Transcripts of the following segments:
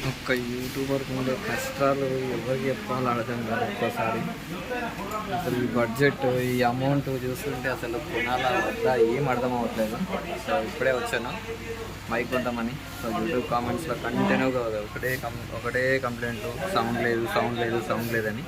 ఒక్క యూట్యూబర్కి ఉండే కష్టాలు ఎవరికి చెప్పాలో అర్థం కాదు ఒక్కోసారి. అసలు ఈ బడ్జెట్, ఈ అమౌంట్ చూస్తుంటే అసలు కొనాలా వద్దా ఏం అర్థం అవ్వట్లేదు. సో ఇప్పుడే వచ్చాను మైక్ కొందామని. సో యూట్యూబ్ కామెంట్స్లో కంటిన్యూగా ఒకటే కంప్లైంట్, సౌండ్ లేదని.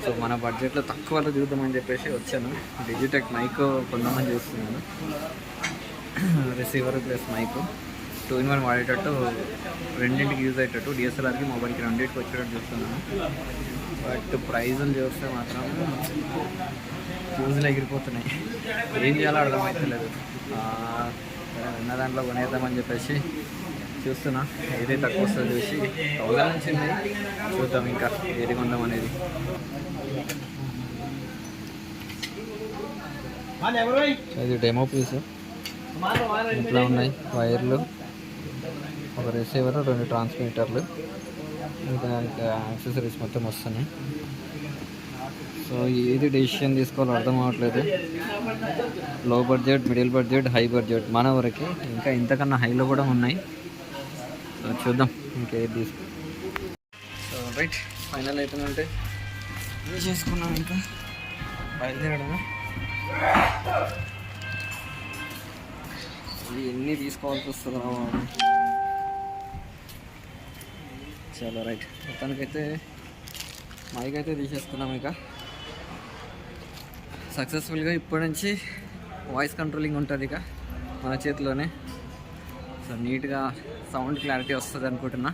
సో మన బడ్జెట్లో తక్కువలో చూద్దామని చెప్పేసి వచ్చాను. డిజిటెక్ మైక్ కొందామని చూస్తున్నాను. రిసీవర్ ప్లస్ మైక్ 2-in-1 వాడేటట్టు, రెండింటికి యూజ్ అయ్యేటట్టు, డిఎస్ఎల్ఆర్కి మొబైల్కి రెండింటికి వచ్చేటట్టు చూస్తున్నాను. బట్ ప్రైజులు చూస్తే మాత్రం ఫ్యూజులు ఎగిరిపోతున్నాయి. ఏం చేయాలో అర్థమవుతలేదు. ఉన్న దాంట్లో కొనేద్దామని చెప్పేసి చూస్తున్నా. ఏది తక్కువ వస్తుందో చూసి 1000 నుంచి చూద్దాం ఇంకా ఏది కొందాం అనేది. ఇది డెమో పీస్. ఇట్లా ఉన్నాయి వైర్లు, ఒక రిసీవర్, 2 ట్రాన్స్మిటర్లు, ఇంకా యాక్సెసరీస్ మొత్తం వస్తున్నాయి. సో ఏది డెసిషన్ తీసుకోవాలో అర్థం అవ్వట్లేదు. లో budget, middle budget, high budget మన వరకు, ఇంకా ఇంతకన్నా హైలో కూడా ఉన్నాయి. సో చూద్దాం ఇంకేది తీసుకో. సో రైట్, ఫైనల్ అవుతుందంటే ఏం చేసుకున్నాం, ఇంకా బయలుదేరడమే. ఎన్ని తీసుకోవాల్సి వస్తుందా. చాలా రైట్, మొత్తానికైతే మైక్ అయితే తీసేసుకున్నాం. ఇక సక్సెస్ఫుల్గా ఇప్పటి నుంచి వాయిస్ కంట్రోలింగ్ ఉంటుంది ఇక మన చేతిలోనే. సో నీట్గా సౌండ్ క్లారిటీ వస్తుంది అనుకుంటున్నా.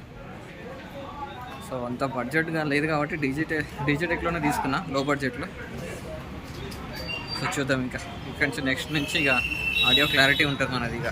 సో అంత బడ్జెట్గా లేదు కాబట్టి డిజిటెక్లోనే తీసుకున్నా, లో బడ్జెట్లో. సో చూద్దాం ఇంకా ఇక్కడ నుంచి నెక్స్ట్ నుంచి ఇక ఆడియో క్లారిటీ ఉంటుంది మనది ఇక.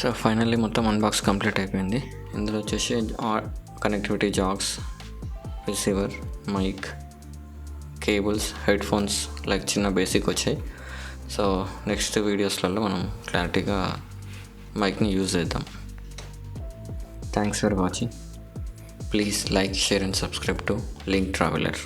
సో ఫైనల్లీ మొత్తం అన్బాక్స్ కంప్లీట్ అయిపోయింది. ఇందులో వచ్చేసి connectivity jacks, receiver, mic, cables, headphones like చిన్న బేసిక్ వచ్చాయి. సో నెక్స్ట్ వీడియోస్లలో మనం క్లారిటీగా మైక్ని యూజ్ చేద్దాం. Thanks for watching. Please like, share and subscribe to link traveller.